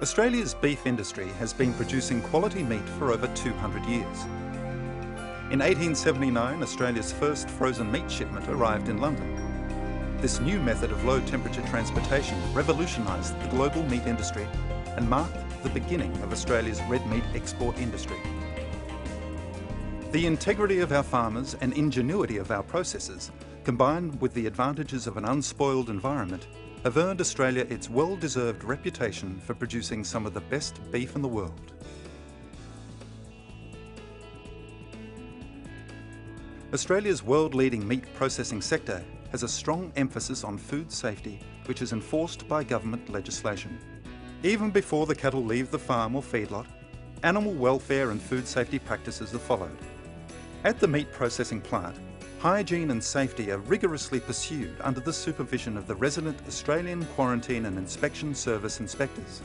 Australia's beef industry has been producing quality meat for over 200 years. In 1879, Australia's first frozen meat shipment arrived in London. This new method of low-temperature transportation revolutionised the global meat industry and marked the beginning of Australia's red meat export industry. The integrity of our farmers and ingenuity of our processors, combined with the advantages of an unspoiled environment, have earned Australia its well-deserved reputation for producing some of the best beef in the world. Australia's world-leading meat processing sector has a strong emphasis on food safety, which is enforced by government legislation. Even before the cattle leave the farm or feedlot, animal welfare and food safety practices are followed. At the meat processing plant, hygiene and safety are rigorously pursued under the supervision of the resident Australian Quarantine and Inspection Service inspectors.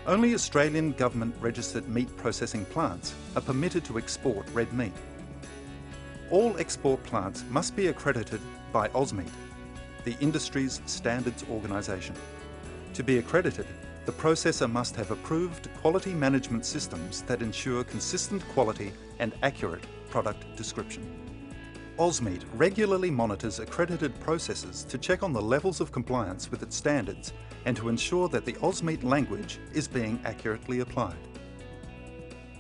Only Australian government-registered meat processing plants are permitted to export red meat. All export plants must be accredited by AusMeat, the industry's standards organisation. To be accredited, the processor must have approved quality management systems that ensure consistent quality and accurate product description. AusMeat regularly monitors accredited processors to check on the levels of compliance with its standards and to ensure that the AusMeat language is being accurately applied.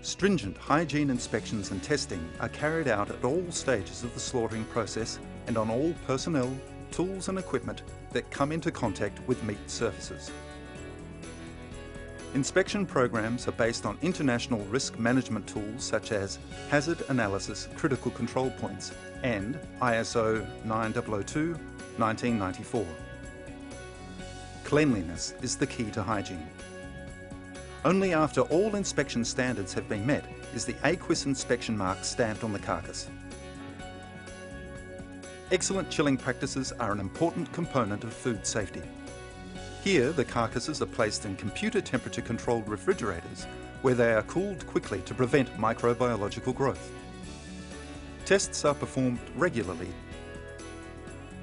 Stringent hygiene inspections and testing are carried out at all stages of the slaughtering process and on all personnel, tools and equipment that come into contact with meat surfaces. Inspection programs are based on international risk management tools such as Hazard Analysis Critical Control Points and ISO 9002-1994. Cleanliness is the key to hygiene. Only after all inspection standards have been met is the AQUIS inspection mark stamped on the carcass. Excellent chilling practices are an important component of food safety. Here, the carcasses are placed in computer temperature controlled refrigerators where they are cooled quickly to prevent microbiological growth. Tests are performed regularly.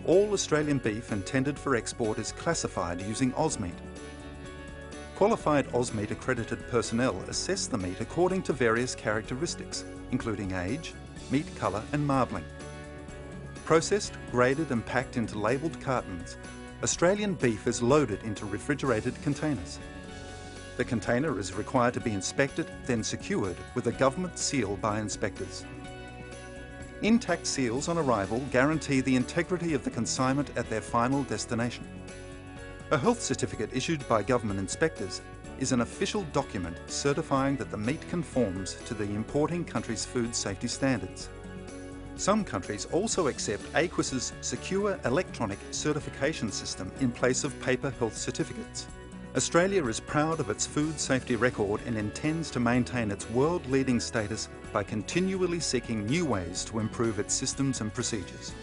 All Australian beef intended for export is classified using AusMeat. Qualified AusMeat accredited personnel assess the meat according to various characteristics, including age, meat colour and marbling. Processed, graded and packed into labelled cartons, Australian beef is loaded into refrigerated containers. The container is required to be inspected, then secured with a government seal by inspectors. Intact seals on arrival guarantee the integrity of the consignment at their final destination. A health certificate issued by government inspectors is an official document certifying that the meat conforms to the importing country's food safety standards. Some countries also accept AQUIS's secure electronic certification system in place of paper health certificates. Australia is proud of its food safety record and intends to maintain its world-leading status by continually seeking new ways to improve its systems and procedures.